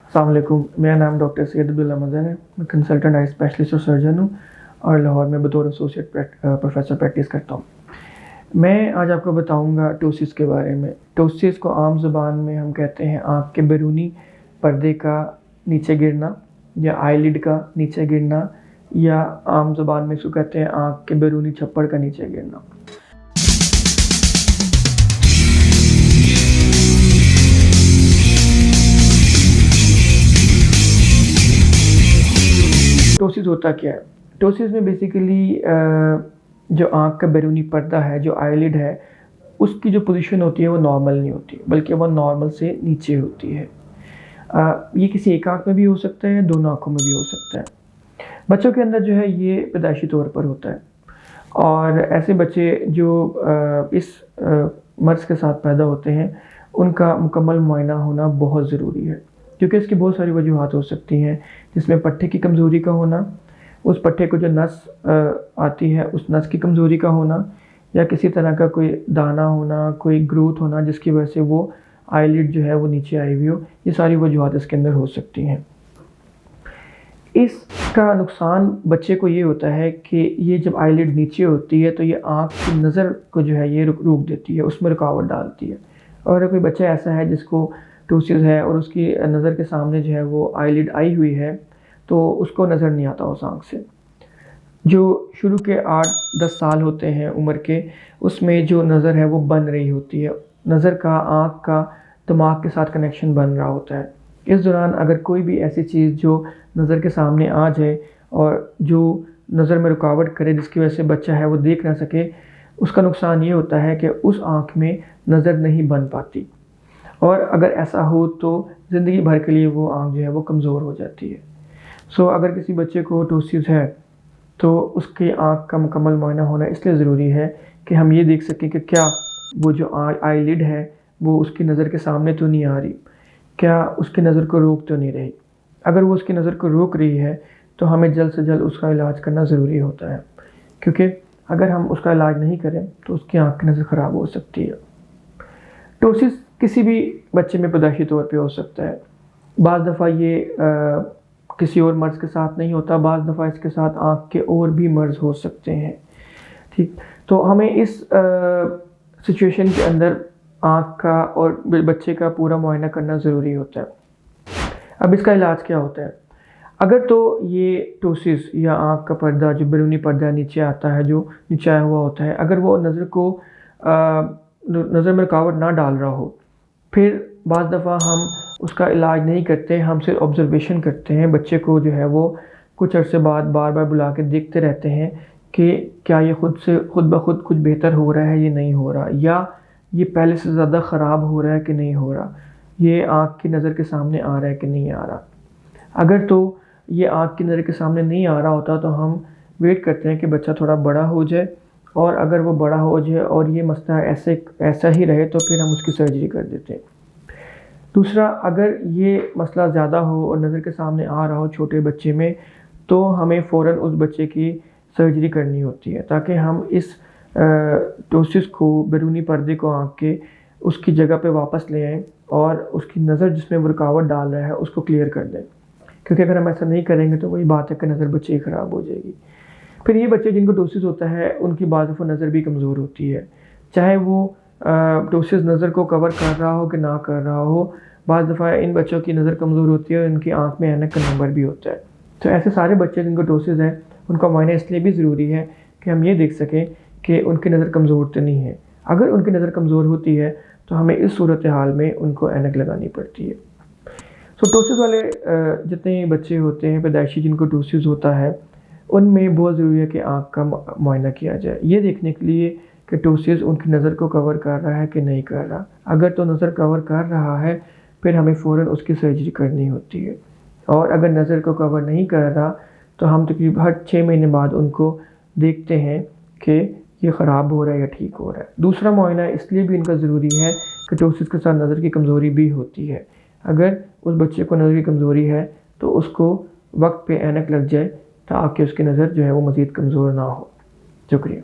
अस्सलाम वालेकुम, मेरा नाम डॉक्टर सैयद अब्दुल्ला मज़हर है। मैं कंसल्टेंट आई स्पेशलिस्ट और सर्जन हूँ और लाहौर में बतौर एसोसिएट प्रोफेसर प्रैक्टिस करता हूँ। मैं आज आपको बताऊँगा टोसिस के बारे में। टोसिस को आम ज़ुबान में हम कहते हैं आँख के बैरूनी पर्दे का नीचे गिरना या आईलिड का नीचे गिरना, या आम ज़ुबान में इसको कहते हैं आँख के बैरूनी छप्पड़ का नीचे गिरना। टोसिस होता क्या है? टोसिस में बेसिकली जो आँख का बैरूनी पर्दा है, जो आईलिड है, उसकी जो पोजीशन होती है वो नॉर्मल नहीं होती, बल्कि वो नॉर्मल से नीचे होती है। ये किसी एक आँख में भी हो सकता है, दोनों आँखों में भी हो सकता है। बच्चों के अंदर जो है ये पैदाइशी तौर पर होता है, और ऐसे बच्चे जो इस मर्ज़ के साथ पैदा होते हैं उनका मुकम्मल मुआयना होना बहुत ज़रूरी है, क्योंकि इसकी बहुत सारी वजूहात हो सकती हैं, जिसमें पट्टे की कमज़ोरी का होना, उस पट्टे को जो नस आती है उस नस की कमज़ोरी का होना, या किसी तरह का कोई दाना होना, कोई ग्रोथ होना जिसकी वजह से वो आईलिड जो है वो नीचे आई हुई हो। ये सारी वजूहात इसके अंदर हो सकती हैं। इसका नुकसान बच्चे को ये होता है कि ये जब आईलिड नीचे होती है तो ये आँख की नज़र को जो है ये रोक देती है, उसमें रुकावट डालती है। और अगर कोई बच्चा ऐसा है जिसको टोसिस है और उसकी नज़र के सामने जो है वो आईलिड आई हुई है, तो उसको नज़र नहीं आता उस आँख से। जो शुरू के 8-10 साल होते हैं उम्र के, उसमें जो नज़र है वो बन रही होती है, नज़र का आँख का दिमाग के साथ कनेक्शन बन रहा होता है। इस दौरान अगर कोई भी ऐसी चीज़ जो नज़र के सामने आ जाए और जो नज़र में रुकावट करे, जिसकी वजह से बच्चा है वो देख ना सके, उसका नुकसान ये होता है कि उस आँख में नज़र नहीं बन पाती, और अगर ऐसा हो तो ज़िंदगी भर के लिए वो आँख जो है वो कमज़ोर हो जाती है। अगर किसी बच्चे को टोसिस है तो उसकी आँख का मुकम्मल मुआयना होना इसलिए ज़रूरी है कि हम ये देख सकें कि क्या वो जो आईलिड है वो उसकी नज़र के सामने तो नहीं आ रही, क्या उसकी नज़र को रोक तो नहीं रही। अगर वो उसकी नज़र को रोक रही है तो हमें जल्द से जल्द उसका इलाज करना ज़रूरी होता है, क्योंकि अगर हम उसका इलाज नहीं करें तो उसकी आँख की नज़र ख़राब हो सकती है। टोसिस किसी भी बच्चे में पैदाइशी तौर पे हो सकता है। बाज़ दफ़ा ये किसी और मर्ज़ के साथ नहीं होता, बाज़ दफ़ा इसके साथ आँख के और भी मर्ज़ हो सकते हैं। ठीक, तो हमें इस सिचुएशन के अंदर आँख का और बच्चे का पूरा मुआयना करना ज़रूरी होता है। अब इसका इलाज क्या होता है? अगर तो ये टोसिस या आँख का पर्दा, जो बैरूनी पर्दा नीचे आता है, जो नीचे आया हुआ होता है, अगर वो नज़र में रुकावट ना डाल रहा हो, फिर बाज़ दफ़ा हम उसका इलाज नहीं करते, हम सिर्फ ऑब्ज़र्वेशन करते हैं। बच्चे को जो है वो कुछ अरसे बाद बार बार बुला के देखते रहते हैं कि क्या ये खुद ब खुद कुछ बेहतर हो रहा है, ये नहीं हो रहा, या ये पहले से ज़्यादा ख़राब हो रहा है कि नहीं हो रहा, ये आँख की नज़र के सामने आ रहा है कि नहीं आ रहा। अगर तो ये आँख की नज़र के सामने नहीं आ रहा होता तो हम वेट करते हैं कि बच्चा थोड़ा बड़ा हो जाए, और अगर वो बड़ा हो जाए और ये मसला ऐसा ही रहे तो फिर हम उसकी सर्जरी कर देते हैं। दूसरा, अगर ये मसला ज़्यादा हो और नज़र के सामने आ रहा हो छोटे बच्चे में, तो हमें फ़ौरन उस बच्चे की सर्जरी करनी होती है, ताकि हम इस टोसिस को, बैरूनी पर्दे को आँख के उसकी जगह पे वापस ले आएँ और उसकी नज़र जिसमें वो रुकावट डाल रहा है उसको क्लियर कर दें। क्योंकि अगर हम ऐसा नहीं करेंगे तो वही बात है कि नज़र बच्चे की ख़राब हो जाएगी। फिर ये बच्चे जिनको टोसिस होता है उनकी बाज़ दफ़ा नज़र भी कमज़ोर होती है, चाहे वो टोसिस नज़र को कवर कर रहा हो कि ना कर रहा हो। बाज़ दफ़ा इन बच्चों की नज़र कमज़ोर होती है और इनकी आँख में ऐनक का नंबर भी होता है। तो ऐसे सारे बच्चे जिनको टोसिस है उनका मुआयना इसलिए भी ज़रूरी है कि हम ये देख सकें कि उनकी नज़र कमज़ोर तो नहीं है। अगर उनकी नज़र कमज़ोर होती है तो हमें इस सूरत हाल में उनको ऐनक लगानी पड़ती है। टोसिस वाले जितने बच्चे होते हैं पैदाइशी जिनको टोसिस होता है, उनमें बहुत ज़रूरी है कि आँख का मुआयना किया जाए, ये देखने के लिए कि टोसिस उनकी नज़र को कवर कर रहा है कि नहीं कर रहा। अगर तो नज़र कवर कर रहा है फिर हमें फ़ौरन उसकी सर्जरी करनी होती है, और अगर नज़र को कवर नहीं कर रहा तो हम तकरीबन हर 6 महीने बाद उनको देखते हैं कि ये ख़राब हो रहा है या ठीक हो रहा है। दूसरा मुआयना इसलिए भी इनका ज़रूरी है कि टोसिस के साथ नज़र की कमज़ोरी भी होती है। अगर उस बच्चे को नज़र की कमज़ोरी है तो उसको वक्त पे ऐनक लग जाए ताकि उसकी नज़र जो है वो मज़ीद कमज़ोर ना हो। शुक्रिया।